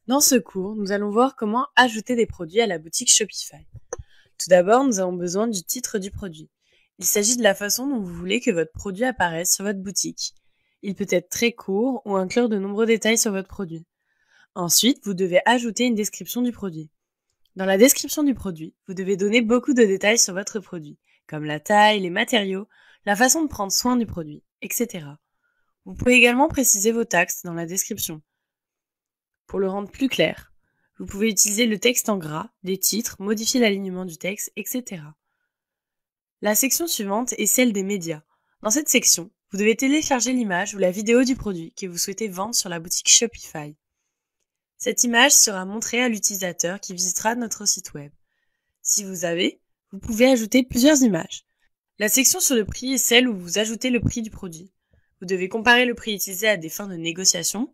Dans ce cours, nous allons voir comment ajouter des produits à la boutique Shopify. Tout d'abord, nous avons besoin du titre du produit. Il s'agit de la façon dont vous voulez que votre produit apparaisse sur votre boutique. Il peut être très court ou inclure de nombreux détails sur votre produit. Ensuite, vous devez ajouter une description du produit. Dans la description du produit, vous devez donner beaucoup de détails sur votre produit, comme la taille, les matériaux, la façon de prendre soin du produit, etc. Vous pouvez également préciser vos taxes dans la description. Pour le rendre plus clair, vous pouvez utiliser le texte en gras, des titres, modifier l'alignement du texte, etc. La section suivante est celle des médias. Dans cette section, vous devez télécharger l'image ou la vidéo du produit que vous souhaitez vendre sur la boutique Shopify. Cette image sera montrée à l'utilisateur qui visitera notre site web. Si vous pouvez ajouter plusieurs images. La section sur le prix est celle où vous ajoutez le prix du produit. Vous devez comparer le prix utilisé à des fins de négociation,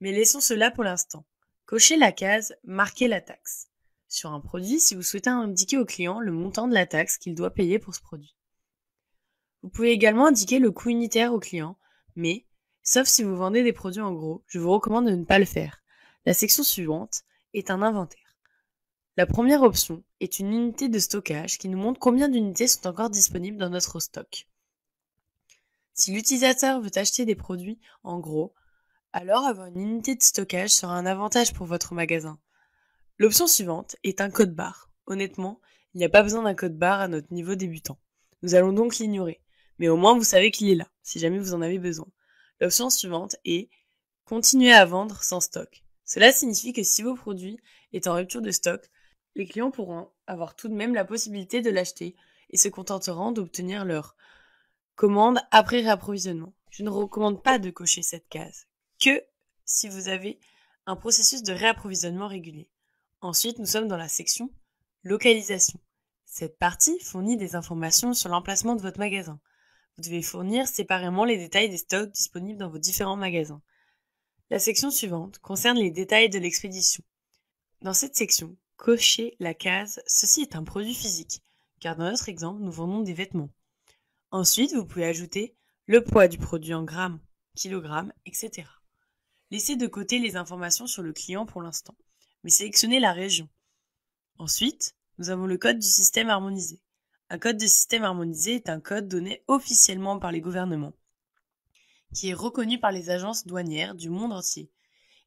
mais laissons cela pour l'instant. Cochez la case « Marquer la taxe » sur un produit si vous souhaitez indiquer au client le montant de la taxe qu'il doit payer pour ce produit. Vous pouvez également indiquer le coût unitaire au client, mais, sauf si vous vendez des produits en gros, je vous recommande de ne pas le faire. La section suivante est un inventaire. La première option est une unité de stockage qui nous montre combien d'unités sont encore disponibles dans notre stock. Si l'utilisateur veut acheter des produits en gros, alors avoir une unité de stockage sera un avantage pour votre magasin. L'option suivante est un code barre. Honnêtement, il n'y a pas besoin d'un code barre à notre niveau débutant. Nous allons donc l'ignorer, mais au moins vous savez qu'il est là, si jamais vous en avez besoin. L'option suivante est continuer à vendre sans stock. Cela signifie que si vos produits est en rupture de stock, les clients pourront avoir tout de même la possibilité de l'acheter et se contenteront d'obtenir leur commande après réapprovisionnement. Je ne recommande pas de cocher cette case, que si vous avez un processus de réapprovisionnement régulier. Ensuite, nous sommes dans la section localisation. Cette partie fournit des informations sur l'emplacement de votre magasin. Vous devez fournir séparément les détails des stocks disponibles dans vos différents magasins. La section suivante concerne les détails de l'expédition. Dans cette section, cochez la case « Ceci est un produit physique », car dans notre exemple, nous vendons des vêtements. Ensuite, vous pouvez ajouter le poids du produit en grammes, kilogrammes, etc. Laissez de côté les informations sur le client pour l'instant, mais sélectionnez la région. Ensuite, nous avons le code du système harmonisé. Un code de système harmonisé est un code donné officiellement par les gouvernements, qui est reconnu par les agences douanières du monde entier.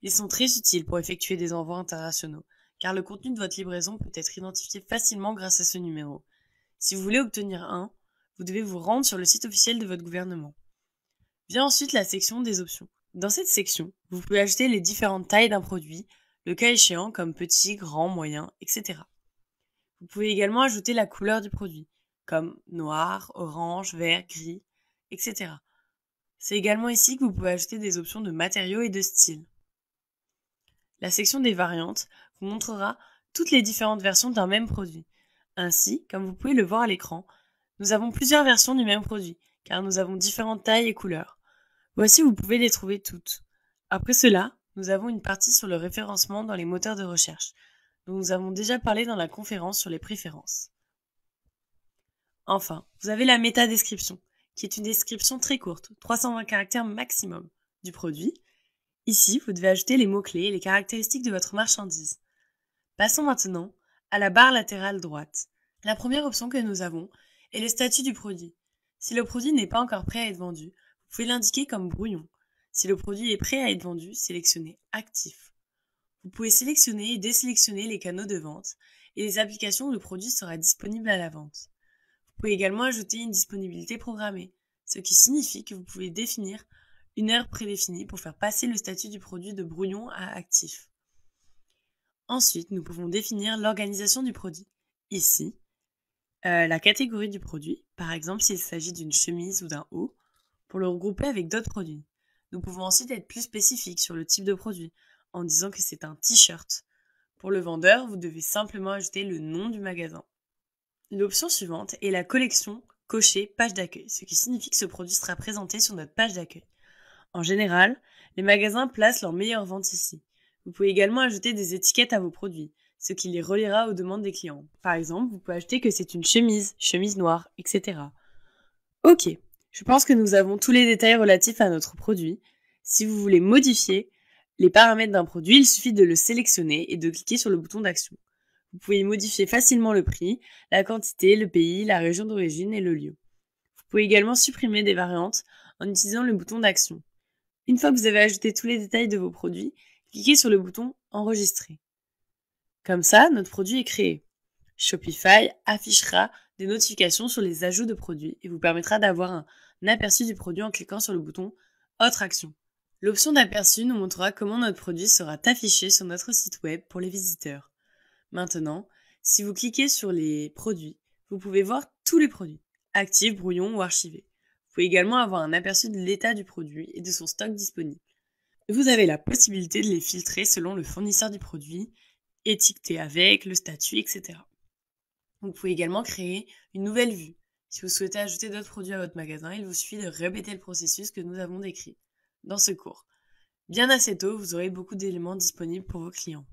Ils sont très utiles pour effectuer des envois internationaux, car le contenu de votre livraison peut être identifié facilement grâce à ce numéro. Si vous voulez obtenir un, vous devez vous rendre sur le site officiel de votre gouvernement. Vient ensuite la section des options. Dans cette section, vous pouvez ajouter les différentes tailles d'un produit, le cas échéant comme petit, grand, moyen, etc. Vous pouvez également ajouter la couleur du produit, comme noir, orange, vert, gris, etc. C'est également ici que vous pouvez ajouter des options de matériaux et de style. La section des variantes vous montrera toutes les différentes versions d'un même produit. Ainsi, comme vous pouvez le voir à l'écran, nous avons plusieurs versions du même produit, car nous avons différentes tailles et couleurs. Voici où vous pouvez les trouver toutes. Après cela, nous avons une partie sur le référencement dans les moteurs de recherche, dont nous avons déjà parlé dans la conférence sur les préférences. Enfin, vous avez la métadescription, qui est une description très courte, 320 caractères maximum, du produit. Ici, vous devez ajouter les mots-clés et les caractéristiques de votre marchandise. Passons maintenant à la barre latérale droite. La première option que nous avons est le statut du produit. Si le produit n'est pas encore prêt à être vendu, vous pouvez l'indiquer comme brouillon. Si le produit est prêt à être vendu, sélectionnez Actif. Vous pouvez sélectionner et désélectionner les canaux de vente et les applications où le produit sera disponible à la vente. Vous pouvez également ajouter une disponibilité programmée, ce qui signifie que vous pouvez définir une heure prédéfinie pour faire passer le statut du produit de brouillon à actif. Ensuite, nous pouvons définir l'organisation du produit. Ici, la catégorie du produit, par exemple s'il s'agit d'une chemise ou d'un haut, pour le regrouper avec d'autres produits. Nous pouvons ensuite être plus spécifiques sur le type de produit, en disant que c'est un t-shirt. Pour le vendeur, vous devez simplement ajouter le nom du magasin. L'option suivante est la collection cochée page d'accueil, ce qui signifie que ce produit sera présenté sur notre page d'accueil. En général, les magasins placent leurs meilleures ventes ici. Vous pouvez également ajouter des étiquettes à vos produits, ce qui les reliera aux demandes des clients. Par exemple, vous pouvez ajouter que c'est une chemise noire, etc. Ok, je pense que nous avons tous les détails relatifs à notre produit. Si vous voulez modifier Les paramètres d'un produit, il suffit de le sélectionner et de cliquer sur le bouton d'action. Vous pouvez y modifier facilement le prix, la quantité, le pays, la région d'origine et le lieu. Vous pouvez également supprimer des variantes en utilisant le bouton d'action. Une fois que vous avez ajouté tous les détails de vos produits, cliquez sur le bouton Enregistrer. Comme ça, notre produit est créé. Shopify affichera des notifications sur les ajouts de produits et vous permettra d'avoir un aperçu du produit en cliquant sur le bouton Autre action. L'option d'aperçu nous montrera comment notre produit sera affiché sur notre site web pour les visiteurs. Maintenant, si vous cliquez sur les produits, vous pouvez voir tous les produits, actifs, brouillons ou archivés. Vous pouvez également avoir un aperçu de l'état du produit et de son stock disponible. Vous avez la possibilité de les filtrer selon le fournisseur du produit, étiqueter avec, le statut, etc. Vous pouvez également créer une nouvelle vue. Si vous souhaitez ajouter d'autres produits à votre magasin, il vous suffit de répéter le processus que nous avons décrit dans ce cours. Bien assez tôt, vous aurez beaucoup d'éléments disponibles pour vos clients.